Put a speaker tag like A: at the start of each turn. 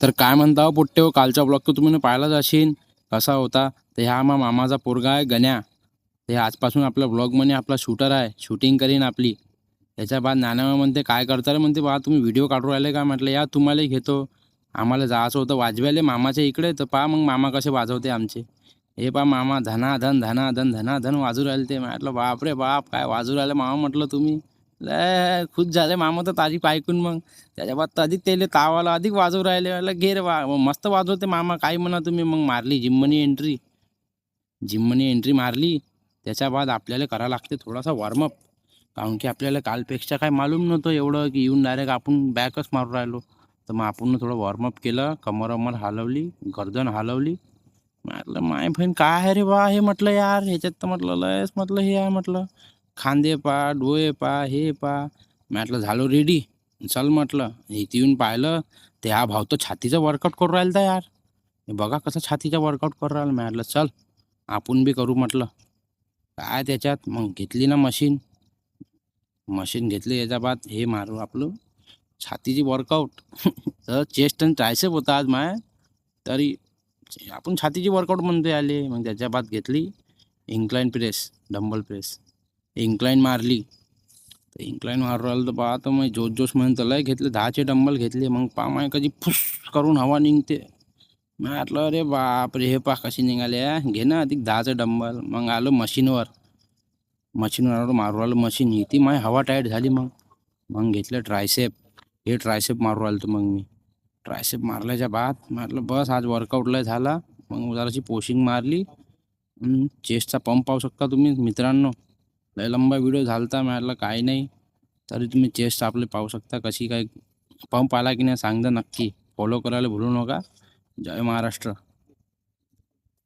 A: तर काय म्हणता हो पोट्टे हो, कालचा ब्लॉग तर तुम्ही पाहिलाच असेल कसा होता. तर ह्या मामाचा पोरगा आहे गण्या. ते आजपासून आपला ब्लॉग म्हणे आपला शूटर आहे, शूटिंग करीन आपली. त्याच्या बाद नाना म्हणते काय करता रे, म्हणते बा तुम्ही व्हिडिओ काढून राहिले का. म्हटलं या तुम्हालाही घेतो. आम्हाला जायचं होतं वाजवायला मामाच्या इकडे, तर पहा मग मामा कसे वाजवते आमचे. हे पहा मामा धनाधन धनाधन धनाधन वाजू राहिले. ते म्हटलं बाप रे बाप काय वाजू राहिले मामा, म्हटलं तुम्ही लय खुश झाले मामा तर तारीफ ऐकून. मग त्याच्या बाद तर अधिक त्याला ताव आला, अधिक वाजवू राहिले. म्हणलं घे रे मस्त वाजवते मामा, काही म्हणा तुम्ही. मग मारली जिमनी एंट्री मारली. त्याच्या बाद आपल्याला करावं लागते थोडासा वॉर्मअप, कारण की आपल्याला कालपेक्षा काय मालूम नव्हतं एवढं की येऊन डायरेक्ट आपण बॅकच मारून राहिलो. तर मग आपण थोडं वॉर्मअप केलं, कमर हलवली, गर्दन हलवली. म्हटलं माय बहीण काय आहे रे बा हे, म्हटलं यार ह्याच्यात तर म्हटलं लयच म्हटलं हे आहे, म्हटलं खांदे पा डोळे पा हे पा. म्हटलं झालो रेडी, चल म्हटलं. इथे येऊन पाहिलं ते हा भाऊ तो छातीचं वर्कआउट करू राहिला यार. हे बघा कसं छातीचं वर्कआउट करू राहिलं. म्हटलं चल आपण बी करू म्हटलं. काय त्याच्यात मग घेतली ना मशीन घेतली. याच्या बाद हे मारू आपलं छातीची वर्कआउट. तर चेस्ट आणि ट्रायसेप होता आज माय, तरी आपण छातीची वर्कआउट म्हणतोय आले. मग त्याच्या बाद घेतली incline press, dumbbell press. Incline मारली, तर इन्क्लाइन मारू राहिलं तर पाहतो मग जोश म्हणून तर लय घेतले, 10चे डंबल घेतले. मग पा माय कधी फुस करून हवा निघते. म्हटलं अरे बाप रे, हे पा कशी निघाले, घे ना अधिक 10चे डंबल. मग आलो मशीनवर मारू राहिलो. मशीन इथे माय हवा टाईट झाली. मग घेतलं ट्रायसेप. हे ट्रायसेप मारू राहिलो. तर मग मी ट्रायसेप मारल्याच्या बाद म्हटलं बस आज वर्कआउट लय झाला. मग जराशी पोशिंग मारली. चेस्टचा पंप पाहू शकता तुम्ही मित्रांनो, लय लंबा व्हिडिओ झालता. म्हटलं काही नाही, तरी तुम्ही चेस्ट आपले पाहू शकता कशी काय पंप आला की नाही सांगता नक्की. फॉलो करायला भूलू नका. जय महाराष्ट्र.